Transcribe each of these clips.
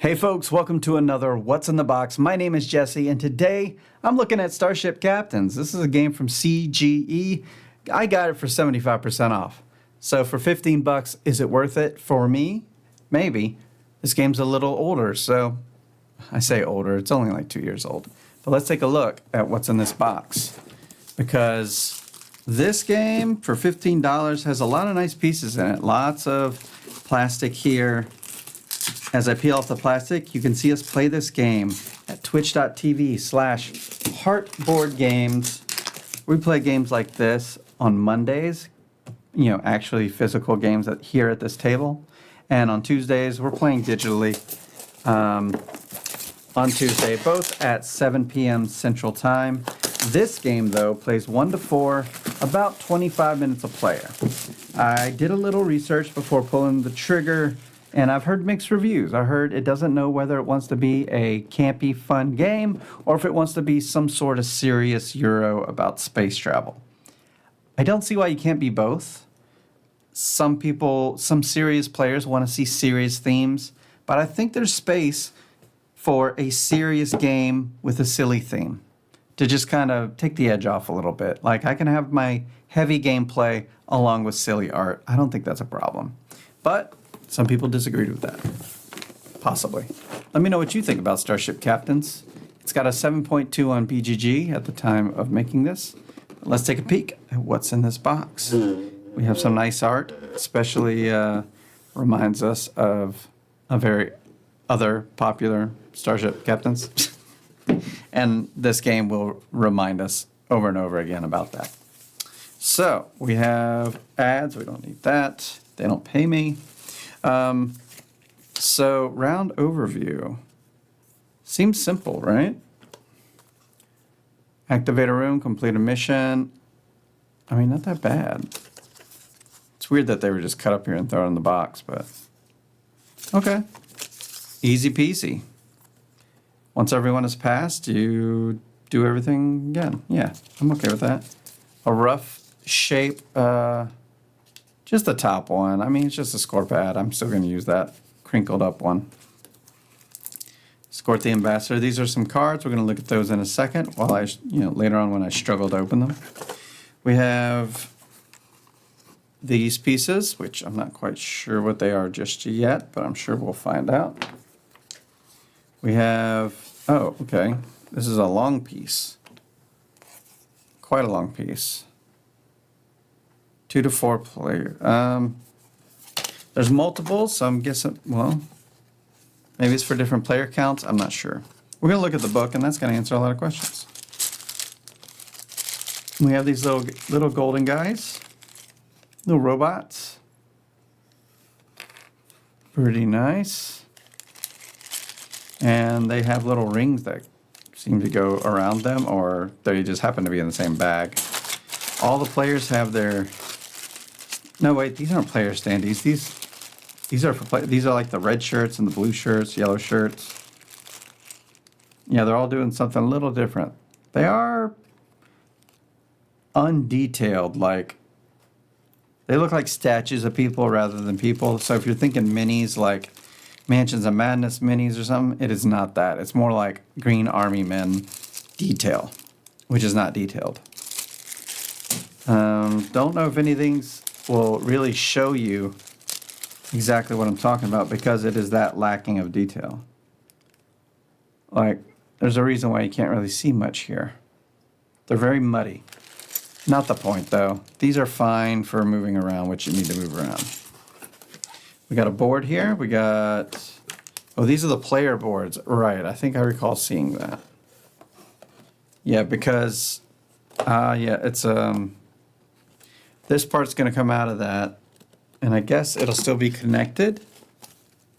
Hey folks, welcome to another What's in the Box. My name is Jesse, and today I'm looking at Starship Captains. This is a game from CGE. I got it for 75% off. So for 15 bucks, is it worth it for me? Maybe. This game's a little older, so I say older, it's only like 2 years old. But let's take a look at what's in this box. Because this game for $15 has a lot of nice pieces in it. Lots of plastic here. As I peel off the plastic, you can see us play this game at twitch.tv/heartboardgames. We play games like this on Mondays, actually physical games here at this table. And on Tuesdays, we're playing digitally on Tuesday, both at 7 p.m. Central Time. This game, though, plays 1 to 4, about 25 minutes a player. I did a little research before pulling the trigger, and I've heard mixed reviews. I heard it doesn't know whether it wants to be a campy, fun game or if it wants to be some sort of serious Euro about space travel. I don't see why you can't be both. Some serious players want to see serious themes, but I think there's space for a serious game with a silly theme to just kind of take the edge off a little bit. Like, I can have my heavy gameplay along with silly art. I don't think that's a problem. But some people disagreed with that. Possibly. Let me know what you think about Starship Captains. It's got a 7.2 on BGG at the time of making this. Let's take a peek at what's in this box. We have some nice art, especially reminds us of a very other popular Starship Captains. And this game will remind us over and over again about that. So we have ads. We don't need that. They don't pay me. So round overview. Seems simple, right? Activate a room, complete a mission. I mean, not that bad. It's weird that they were just cut up here and thrown in the box, but okay. Easy peasy. Once everyone has passed, you do everything again. Yeah, I'm okay with that. A rough shape, just the top one. I mean, it's just a score pad. I'm still going to use that crinkled up one. Escort the Ambassador. These are some cards. We're going to look at those in a second while later on when I struggle to open them. We have these pieces, which I'm not quite sure what they are just yet, but I'm sure we'll find out. We have, oh, okay. This is a long piece. Quite a long piece. 2 to 4 player. There's multiples, so I'm guessing, well, maybe it's for different player counts. I'm not sure. We're going to look at the book, and that's going to answer a lot of questions. We have these little golden guys, little robots. Pretty nice. And they have little rings that seem to go around them, or they just happen to be in the same bag. All the players have their... No, wait, these aren't player standees. These are these are like the red shirts and the blue shirts, yellow shirts. Yeah, they're all doing something a little different. They are undetailed, like they look like statues of people rather than people. So if you're thinking minis like Mansions of Madness minis or something, it is not that. It's more like Green Army Men detail, which is not detailed. Don't know if anything's will really show you exactly what I'm talking about because it is that lacking of detail. Like, there's a reason why you can't really see much here. They're very muddy. Not the point, though. These are fine for moving around, which you need to move around. We got a board here. We got... Oh, these are the player boards. Right, I think I recall seeing that. Yeah, because... yeah, it's... This part's going to come out of that, and I guess it'll still be connected.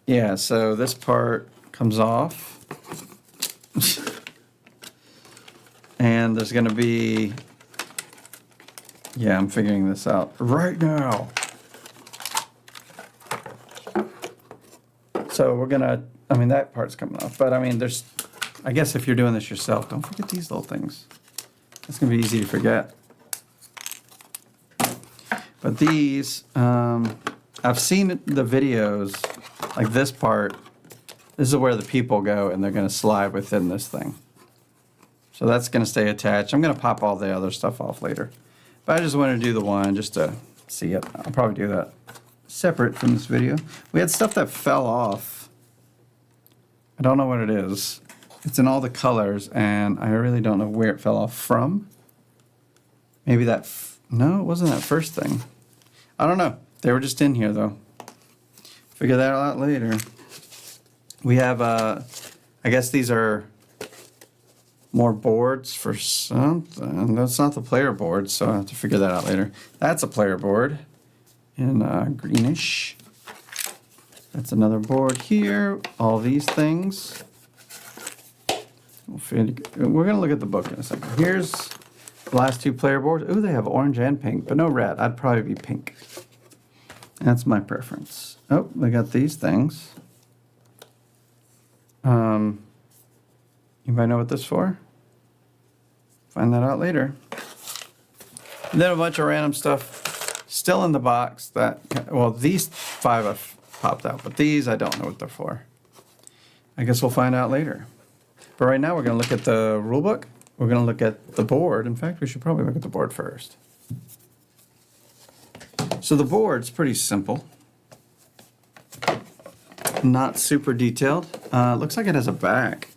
Yeah, so this part comes off. And there's going to be... Yeah, I'm figuring this out right now. So we're going to... I mean, that part's coming off, but I mean, there's... I guess if you're doing this yourself, don't forget these little things. It's going to be easy to forget. But these, I've seen the videos, like this part, This is where the people go, and they're going to slide within this thing. So that's going to stay attached. I'm going to pop all the other stuff off later. But I just wanted to do the one just to see it. I'll probably do that separate from this video. We had stuff that fell off. I don't know what it is. It's in all the colors, and I really don't know where it fell off from. Maybe that... no, it wasn't that first thing. I don't know. They were just in here, though. Figure that out later. We have, I guess these are more boards for something. That's not the player board, so I have to figure that out later. That's a player board in greenish. That's another board here. All these things. We're going to look at the book in a second. Here's the last two player boards. Ooh, they have orange and pink, but no red. I'd probably be pink. That's my preference. Oh, they got these things. Anybody know what this is for? Find that out later. And then a bunch of random stuff still in the box that, well, these 5 have popped out, but these I don't know what they're for. I guess we'll find out later. But right now we're going to look at the rule book. We're going to look at the board. In fact, we should probably look at the board first. So the board's pretty simple. Not super detailed. Looks like it has a back.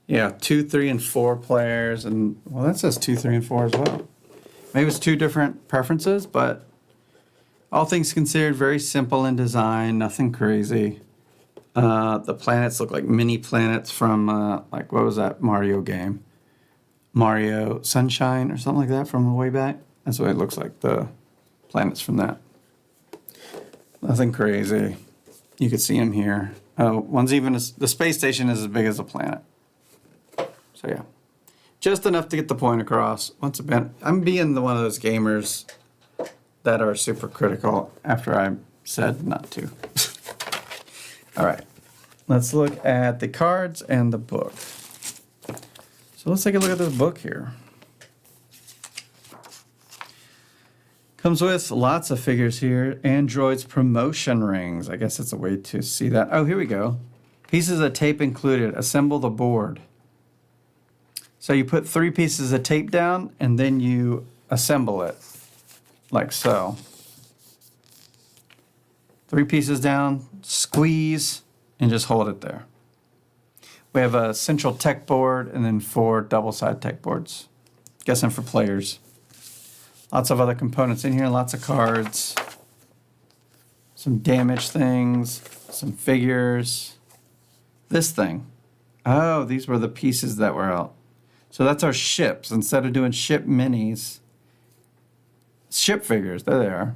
Yeah, 2, 3, and 4 players, and well, that says 2, 3, and 4 as well. Maybe it's 2 different preferences, but all things considered, very simple in design, nothing crazy. The planets look like mini planets from, like, what was that Mario game? Mario Sunshine or something like that from way back. That's what it looks like, the planets from that. Nothing crazy. You can see them here. Oh, one's even, the space station is as big as a planet. So yeah, just enough to get the point across. Once again, I'm being one of those gamers that are super critical after I said not to. All right, let's look at the cards and the book. So let's take a look at this book here. Comes with lots of figures here. Android's promotion rings. I guess that's a way to see that. Oh, here we go. Pieces of tape included. Assemble the board. So you put 3 pieces of tape down, and then you assemble it, like so. 3 pieces down, squeeze, and just hold it there. We have a central tech board, and then 4 double-side tech boards. Guessing for players. Lots of other components in here, lots of cards. Some damage things, some figures. This thing. Oh, these were the pieces that were out. So that's our ships. Instead of doing ship minis, ship figures, there they are.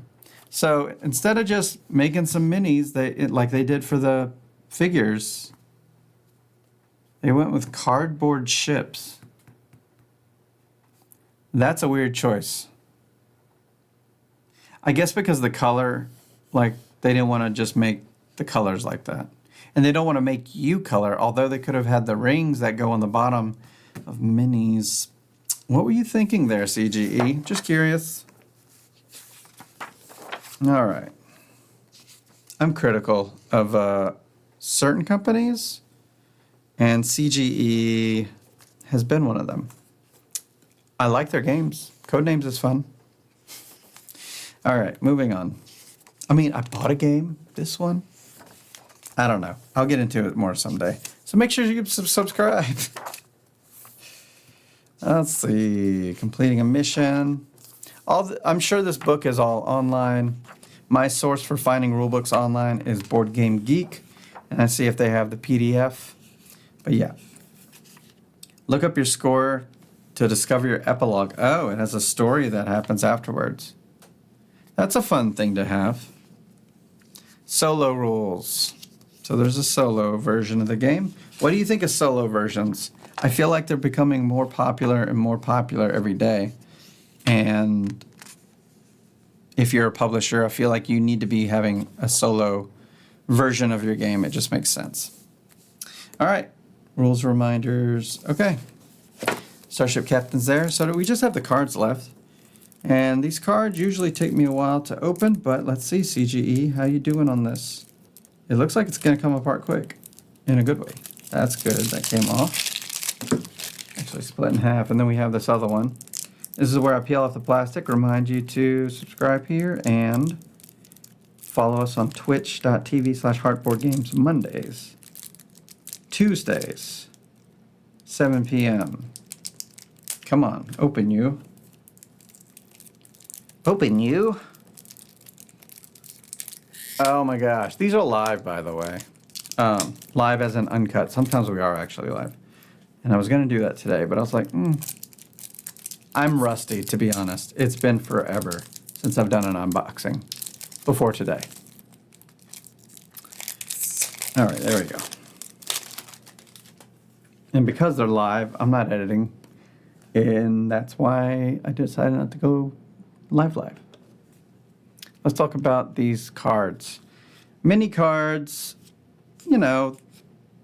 So instead of just making some minis, like they did for the figures, they went with cardboard ships. That's a weird choice. I guess because the color, like they didn't want to just make the colors like that. And they don't want to make you color, although they could have had the rings that go on the bottom of minis. What were you thinking there, CGE? Just curious. All right. I'm critical of certain companies, and CGE has been one of them. I like their games. Codenames is fun. All right, moving on. I mean, I bought a game, this one. I don't know. I'll get into it more someday. So make sure you subscribe. Let's see, completing a mission. I'm sure this book is all online. My source for finding rulebooks online is Board Game Geek, and I see if they have the PDF. But yeah, look up your score to discover your epilogue. Oh, it has a story that happens afterwards. That's a fun thing to have. Solo rules. So there's a solo version of the game. What do you think of solo versions? I feel like they're becoming more popular and more popular every day. And if you're a publisher, I feel like you need to be having a solo version of your game. It just makes sense. All right, rules reminders. Okay, Starship Captain's there. So we just have the cards left. And these cards usually take me a while to open, but let's see, CGE, how you doing on this? it looks like it's going to come apart quick in a good way. That's good. That came off. Actually split in half. And then we have this other one. This is where I peel off the plastic. Remind you to subscribe here and follow us on twitch.tv/heartboardgames Mondays, Tuesdays, 7 p.m. Come on, open you. Open you. Oh my gosh, these are live, by the way. Live as in uncut. Sometimes we are actually live. And I was going to do that today, but I was like, I'm rusty, to be honest. It's been forever since I've done an unboxing before today. All right, there we go. And because they're live, I'm not editing. And that's why I decided not to go live. Let's talk about these cards. Mini cards, you know,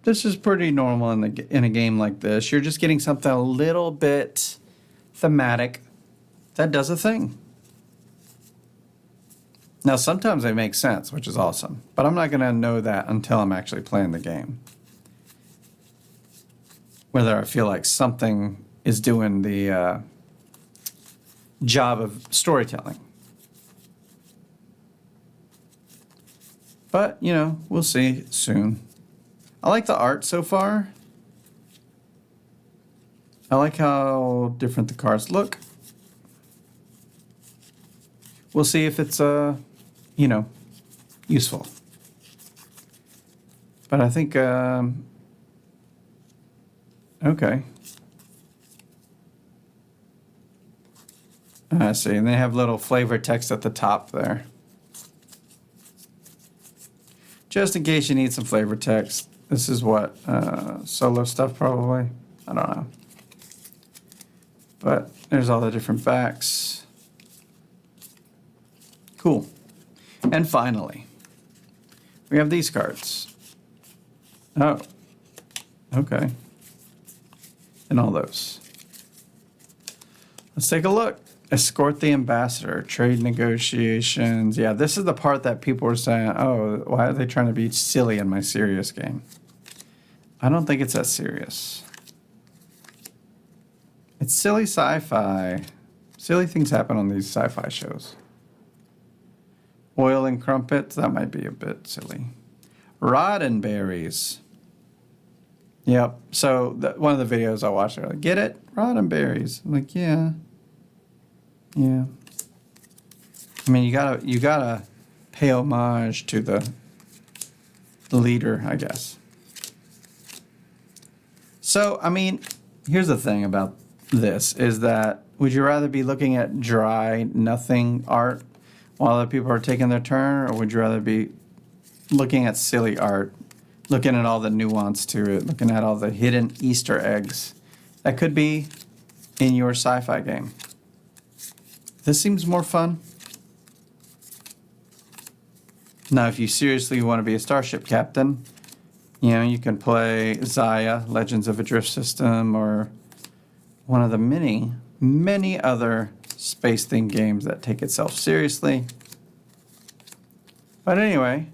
this is pretty normal in a game like this. You're just getting something a little bit thematic that does a thing. Now, sometimes they make sense, which is awesome, but I'm not going to know that until I'm actually playing the game. Whether I feel like something is doing the job of storytelling. But, you know, we'll see soon. I like the art so far. I like how different the cards look. We'll see if it's, you know, useful. But I think, okay. I see, and they have little flavor text at the top there. Just in case you need some flavor text. This is what, solo stuff probably. I don't know. But there's all the different backs. Cool. And finally, we have these cards. Oh, okay. And all those. Let's take a look. Escort the ambassador, trade negotiations. Yeah, this is the part that people were saying, oh, why are they trying to be silly in my serious game? I don't think it's that serious. It's silly sci-fi. Silly things happen on these sci-fi shows. Oil and crumpets, that might be a bit silly. Roddenberries. Yep, so one of the videos I watched, they're like, get it? Roddenberries. I'm like, yeah. Yeah. I mean, you gotta pay homage to the leader, I guess. So, I mean, here's the thing about this, is that would you rather be looking at dry, nothing art while other people are taking their turn, or would you rather be looking at silly art, looking at all the nuance to it, looking at all the hidden Easter eggs that could be in your sci-fi game? This seems more fun. Now, if you seriously want to be a Starship captain, you know, you can play Zaya, Legends of a Drift System, or one of the many other space-themed games that take itself seriously. But anyway,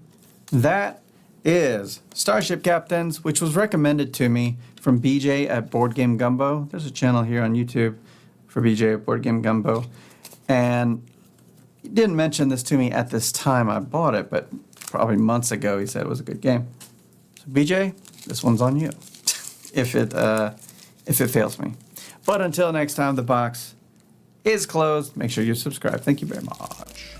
that is Starship Captains, which was recommended to me from BJ at Board Game Gumbo. There's a channel here on YouTube for BJ at Board Game Gumbo. And he didn't mention this to me at this time I bought it, but probably months ago he said it was a good game. So BJ, this one's on you if it fails me. But until next time, the box is closed. Make sure you subscribe. Thank you very much.